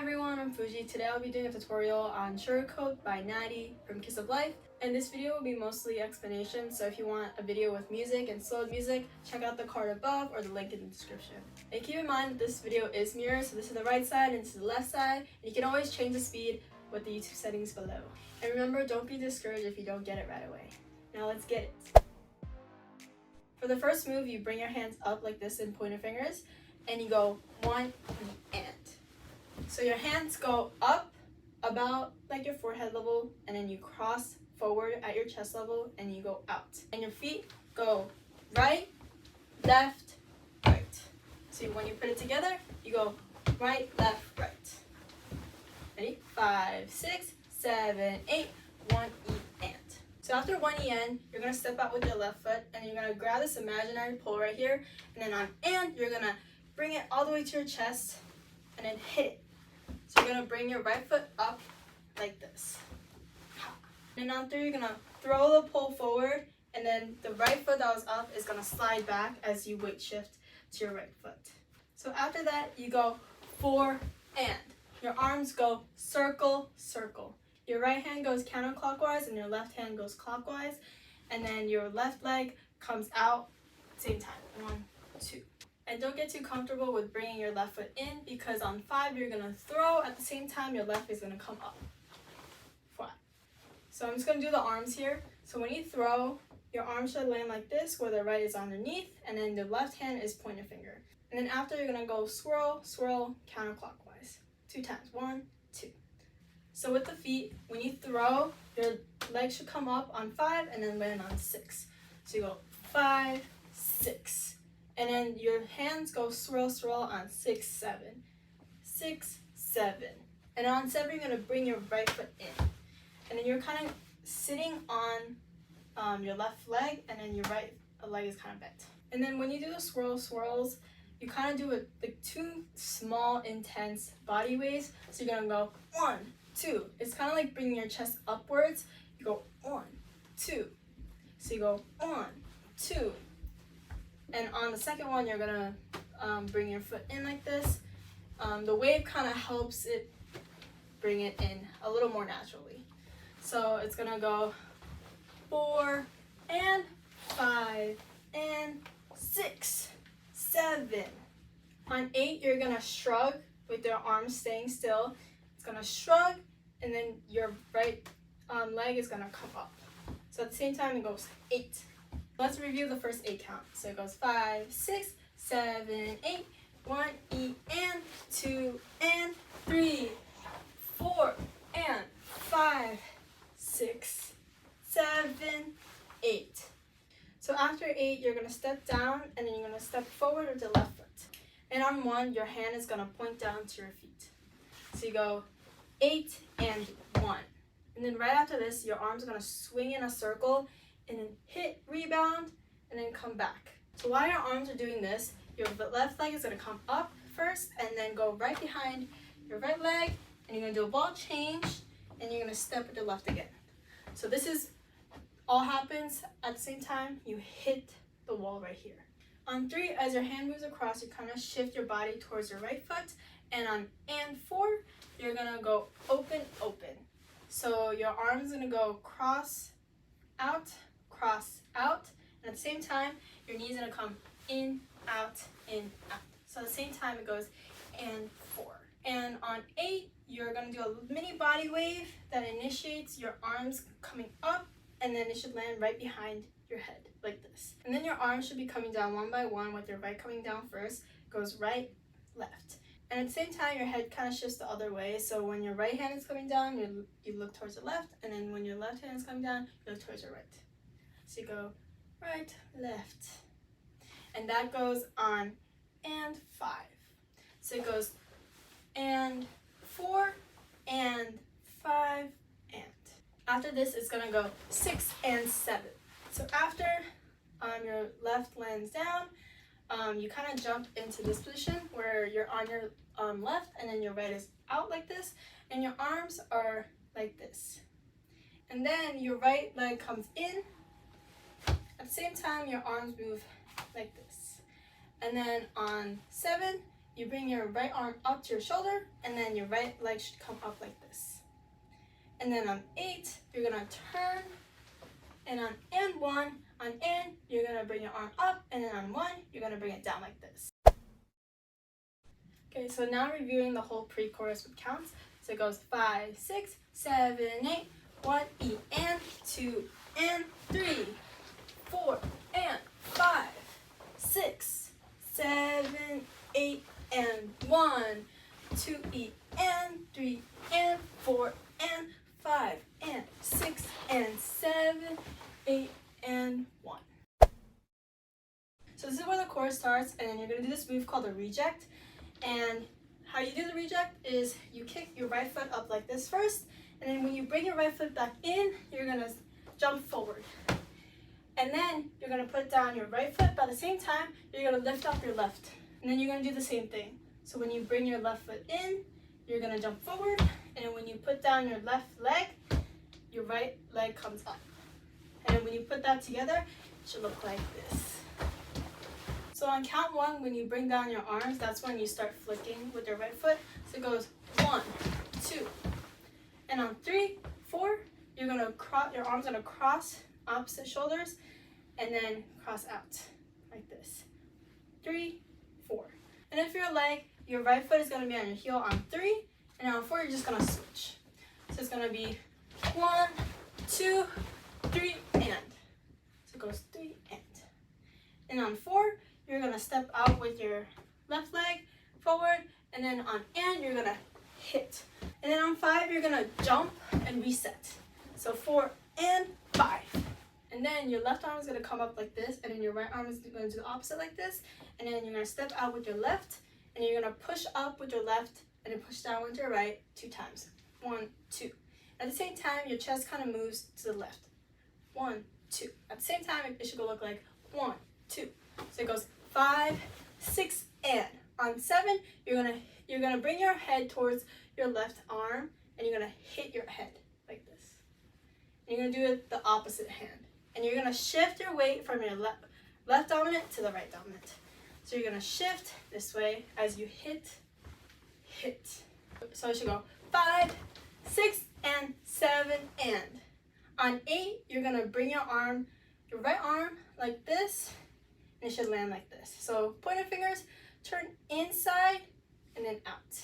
everyone, I'm Fuji. Today I'll be doing a tutorial on Sugarcoat by NATTY from Kiss-O-Blythe. And this video will be mostly explanation, so if you want a video with music and slowed music, check out the card above or the link in the description. And keep in mind this video is mirrored, so this is the right side and this is the left side. And you can always change the speed with the YouTube settings below. And remember, don't be discouraged if you don't get it right away. Now let's get it. For the first move, you bring your hands up like this in pointer fingers, and you go 1 and. So your hands go up about like your forehead level, and then you cross forward at your chest level and you go out. And your feet go right, left, right. So when you put it together, you go right, left, right. Ready? 5, 6, 7, 8, 1 E and. So after 1 E and, you're gonna step out with your left foot and you're gonna grab this imaginary pole right here, and then on and you're gonna bring it all the way to your chest and then hit it. So you're gonna bring your right foot up like this. And on 3, you're gonna throw the pole forward, and then the right foot that was up is gonna slide back as you weight shift to your right foot. So after that, you go 4 and. Your arms go circle, circle. Your right hand goes counterclockwise and your left hand goes clockwise, and then your left leg comes out same time. 1, 2. And don't get too comfortable with bringing your left foot in, because on 5 you're gonna throw at the same time your left is gonna come up. Flat. So I'm just gonna do the arms here. So when you throw, your arm should land like this, where the right is underneath, and then the left hand is pointer finger. And then after, you're gonna go swirl, swirl, counterclockwise. 2 times. 1, 2. So with the feet, when you throw, your legs should come up on 5 and then land on 6. So you go 5, 6. And then your hands go swirl, swirl on 6, 7. 6, 7. And on 7, you're gonna bring your right foot in. And then you're kind of sitting on your left leg, and then your right leg is kind of bent. And then when you do the swirls, you kind of do it like 2 small, intense body waves. So you're gonna go 1, 2. It's kind of like bringing your chest upwards. You go 1, 2. So you go 1, 2. And on the second one, you're gonna bring your foot in like this. The wave kind of helps it bring it in a little more naturally. So it's gonna go 4 and 5 and 6, 7. On 8, you're gonna shrug with your arms staying still. It's gonna shrug, and then your right leg is gonna come up. So at the same time, it goes 8. Let's review the first 8 count. So it goes 5, 6, 7, 8, 1 E and 2 and 3, 4 and 5, 6, 7, 8. So after 8, you're gonna step down, and then you're gonna step forward with the left foot. And on 1, your hand is gonna point down to your feet. So you go 8 and 1. And then right after this, your arms are gonna swing in a circle, and then hit, rebound, and then come back. So while your arms are doing this, your left leg is gonna come up first, and then go right behind your right leg, and you're gonna do a ball change, and you're gonna step with the left again. So this is all happens at the same time. You hit the wall right here. On 3, as your hand moves across, you kind of shift your body towards your right foot, and on and 4, you're gonna go open, open. So your arms gonna go cross, out, and at the same time, your knees gonna come in, out, in, out. So at the same time, it goes and 4. And on 8, you're gonna do a mini body wave that initiates your arms coming up, and then it should land right behind your head, like this. And then your arms should be coming down one by one, with your right coming down first. Goes right, left. And at the same time, your head kind of shifts the other way. So when your right hand is coming down, you look towards the left, and then when your left hand is coming down, you look towards your right. So you go right, left. And that goes on and 5. So it goes and 4 and 5 and. After this, it's gonna go 6 and 7. So after your left lands down, you kind of jump into this position where you're on your left, and then your right is out like this, and your arms are like this. And then your right leg comes in. At the same time, your arms move like this. And then on 7, you bring your right arm up to your shoulder, and then your right leg should come up like this. And then on 8, you're gonna turn, and on and 1, on and, you're gonna bring your arm up, and then on 1, you're gonna bring it down like this. Okay, so now reviewing the whole pre-chorus with counts. So it goes 5, 6, 7, 8, 1, E, and 2, and 3, 4, and 5, 6, 7, 8, and 1, 2, E, and 3, and 4, and 5, and 6, and 7, 8, and 1. So this is where the chorus starts, and then you're going to do this move called a reject. And how you do the reject is you kick your right foot up like this first, and then when you bring your right foot back in, you're going to jump forward. And then you're going to put down your right foot, but at the same time, you're going to lift up your left. And then you're going to do the same thing. So when you bring your left foot in, you're going to jump forward, and then when you put down your left leg, your right leg comes up. And then when you put that together, it should look like this. So on count 1, when you bring down your arms, that's when you start flicking with your right foot. So it goes 1, 2, and on 3, 4, you're gonna your arms gonna cross opposite shoulders, and then cross out like this. 3, 4, and if your leg, your right foot is gonna be on your heel on 3, and on 4, you're just gonna switch. So it's gonna be 1, 2, 3, and. So it goes 3 and on 4. You're going to step out with your left leg forward, and then on and, you're going to hit. And then on 5, you're going to jump and reset. So 4 and 5. And then your left arm is going to come up like this, and then your right arm is going to do the opposite like this. And then you're going to step out with your left, and you're going to push up with your left, and then push down with your right 2 times. 1, 2. At the same time, your chest kind of moves to the left. 1, 2. At the same time, it should go look like 1, 2. So it goes 5, 6, and on 7, you're gonna bring your head towards your left arm, and you're gonna hit your head like this. And you're gonna do it the opposite hand, and you're gonna shift your weight from your left dominant to the right dominant. So you're gonna shift this way as you hit. So it should go 5, 6, and 7, and on 8, you're gonna bring your right arm like this. And it should land like this. So pointer fingers, turn inside and then out,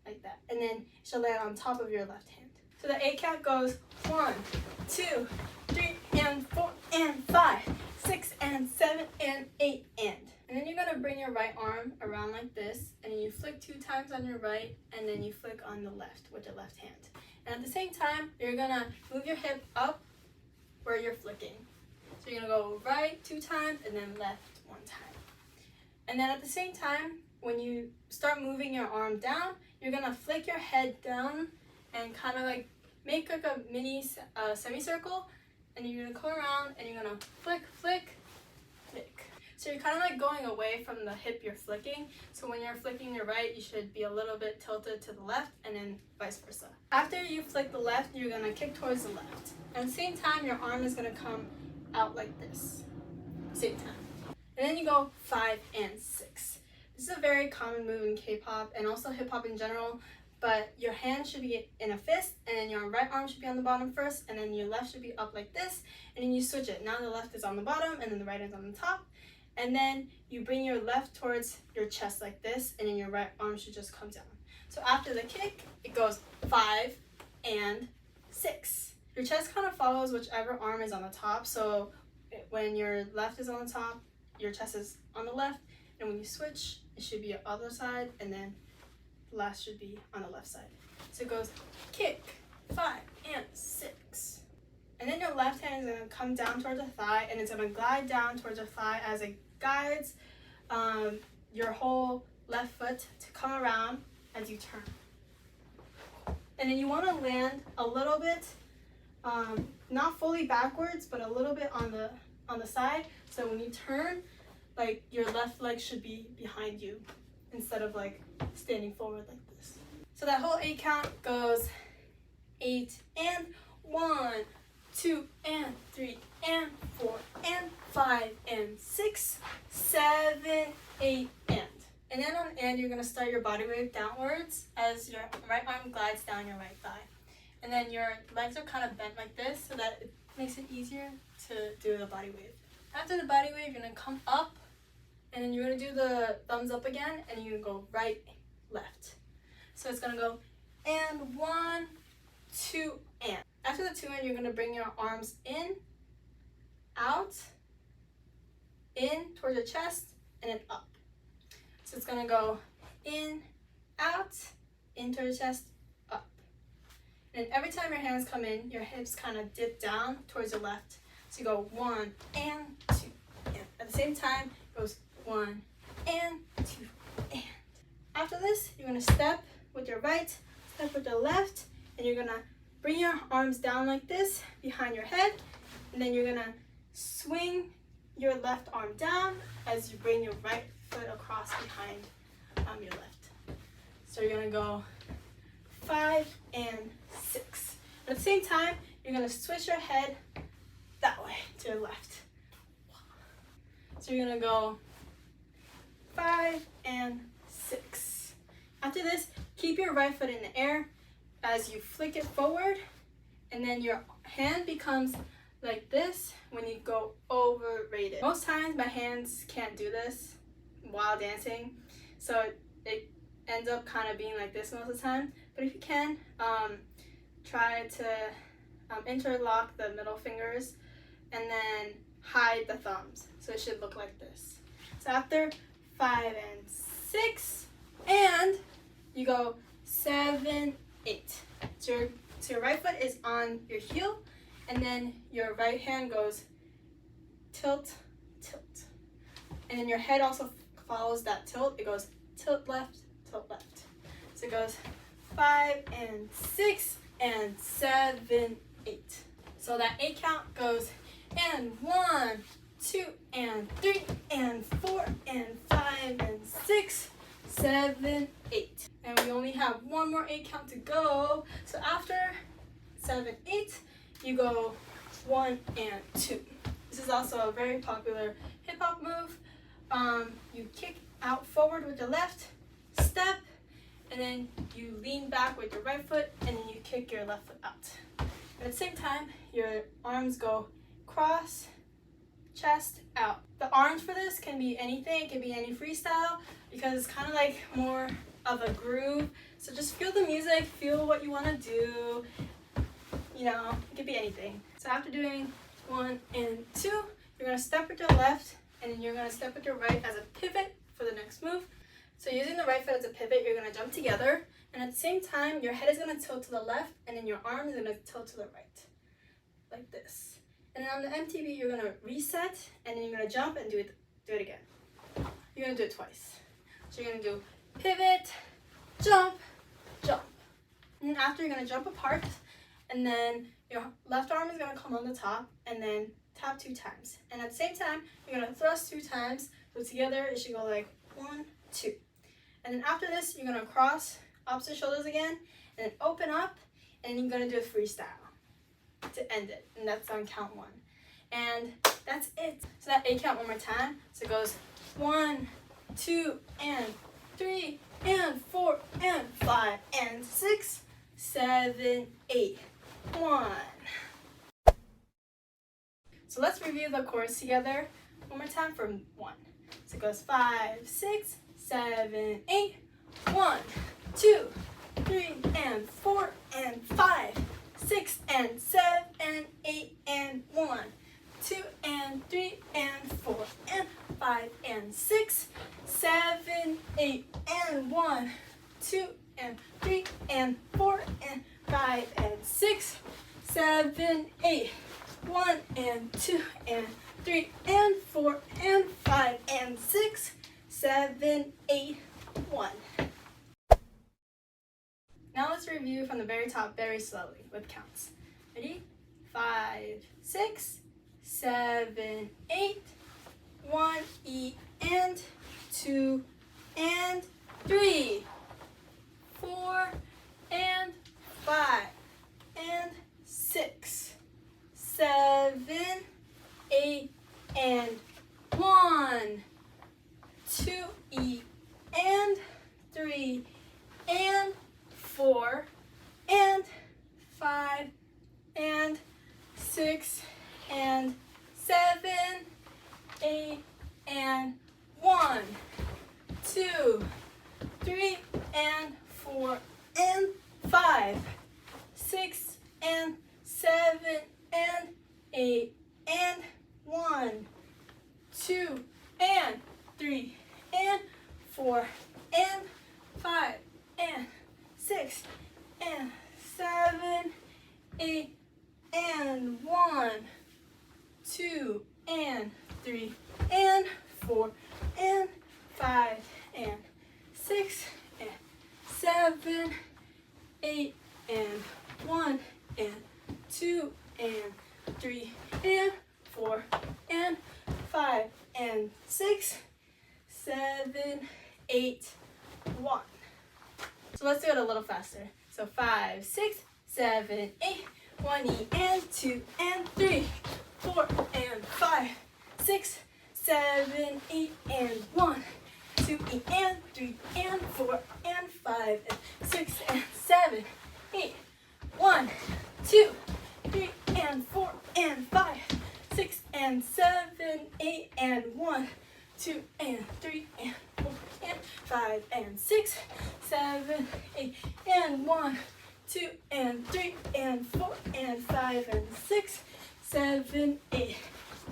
like that. And then it should land on top of your left hand. So the 8 count goes 1, 2, 3, and 4, and 5, 6, and 7, and 8, and. And then you're gonna bring your right arm around like this, and then you flick 2 times on your right, and then you flick on the left with your left hand. And at the same time, you're gonna move your hip up where you're flicking. So you're gonna go right 2 times and then left 1 time. And then at the same time, when you start moving your arm down, you're gonna flick your head down and kind of like make like a mini semicircle, and you're gonna come around and you're gonna flick, flick, flick. So you're kind of like going away from the hip you're flicking. So when you're flicking your right, you should be a little bit tilted to the left, and then vice versa. After you flick the left, you're gonna kick towards the left. At the same time, your arm is gonna come out like this, same time. And then you go 5 and 6. This is a very common move in K-pop and also hip-hop in general, but your hand should be in a fist, and then your right arm should be on the bottom first, and then your left should be up like this, and then you switch it. Now the left is on the bottom, and then the right is on the top, and then you bring your left towards your chest like this, and then your right arm should just come down. So after the kick, it goes 5 and 6. Your chest kind of follows whichever arm is on the top, so when your left is on the top, your chest is on the left, and when you switch, it should be on the other side, and then the last should be on the left side. So it goes kick, 5 and 6. And then your left hand is going to come down towards the thigh, and it's going to glide down towards the thigh as it guides your whole left foot to come around as you turn. And then you want to land a little bit, not fully backwards, but a little bit on the side. So when you turn, like your left leg should be behind you instead of like standing forward like this. So that whole 8 count goes 8 and 1, 2 and 3 and 4 and 5 and 6, 7, 8 and. And then on end, you're going to start your body wave downwards as your right arm glides down your right thigh. And then your legs are kind of bent like this so that it makes it easier to do the body wave. After the body wave, you're going to come up, and then you're going to do the thumbs up again, and you're going to go right, left. So it's going to go, and 1, 2, and. After the 2 and, you're going to bring your arms in, out, in towards your chest, and then up. So it's going to go in, out, into your chest, up. And every time your hands come in, your hips kind of dip down towards your left. So you go 1 and 2 and. At the same time, it goes 1 and 2 and. After this, you're going to step with your right, step with your left, and you're going to bring your arms down like this behind your head, and then you're going to swing your left arm down as you bring your right foot across behind your left. So you're going to go 5 and 6. At the same time, you're going to switch your head that way to your left. So you're going to go 5 and 6. After this, keep your right foot in the air as you flick it forward, and then your hand becomes like this when you go overrated. Most times my hands can't do this while dancing, so it ends up kind of being like this most of the time. But if you can, try to interlock the middle fingers and then hide the thumbs, so it should look like this. So after 5 and 6, and you go 7, 8. So your right foot is on your heel, and then your right hand goes tilt, tilt. And then your head also follows that tilt. It goes tilt left, tilt left. So it goes 5 and 6 and 7, 8. So that 8 count goes and 1, 2 and 3 and 4 and 5 and 6, 7, 8. And we only have one more 8 count to go. So after 7, 8, you go 1 and 2. This is also a very popular hip hop move. You kick out forward with the left, step, and then you lean back with your right foot, and then you kick your left foot out. And at the same time, your arms go cross, chest, out. The arms for this can be anything. It can be any freestyle because it's kind of like more of a groove. So just feel the music, feel what you want to do. You know, it could be anything. So after doing 1 and 2, you're going to step with your left, and then you're going to step with your right as a pivot for the next move. So using the right foot as a pivot, you're going to jump together, and at the same time, your head is going to tilt to the left, and then your arm is going to tilt to the right, like this. And then on the MTV, you're going to reset, and then you're going to jump and do it again. You're going to do it twice. So you're going to do pivot, jump, jump. And then after, you're going to jump apart, and then your left arm is going to come on the top, and then tap 2 times. And at the same time, you're going to thrust 2 times, so together it should go like 1, 2. And then after this, you're going to cross opposite shoulders again, and then open up, and you're going to do a freestyle to end it. And that's on count 1. And that's it. So that 8 count one more time. So it goes 1, 2, and 3, and 4, and 5, and 6, 7, 8, 1. So let's review the chorus together one more time from 1. So it goes 5, 6, 7, 8, 1, 2, 3, and 4, and 5, 6, and 7, 8, and 1, 2, and 3, and 4, and 5, and 6, 7, 8, and 1, 2, and 3, and 4, and 5, and 6, 7, 8, 1, and 2, and 3, and 4, and 5, and 6, 7, 8, 1. Now let's review from the very top very slowly with counts. Ready? 5, 6, 7, 8, 1, E, and 2, and 3, 4, and 5, and 6, 7, 8, and 1, 2, E, 4 and 5, 6 and 7 and 8 and 1, 2 and 3 and 4 and 5 and 6 and 7, 8 and 1, 2 and 3 and 4 and 5 and 6 and 7, 8 and 1 and 2 and 3 and 4 and 5 and 6, 7, 8, 1. So let's do it a little faster. So 5, 6, 7, 8, 1 E and 2 and 3, 4 and 5, 6, 7, 8 and 1, 2 E and 3 and 4 and 5 and 6 and 7, 8, 1, 2, 3 and 4 and 5, 6 and 7, 8 and 1, 2 and 3 and 4 and 5 and 6, 7, 8 and 1, 2 and 3 and 4 and 5 and 6, 7, 8,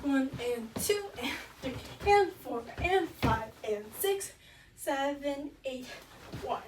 1 and 2 and 3 and 4 and 5 and 6, 7, 8, 1.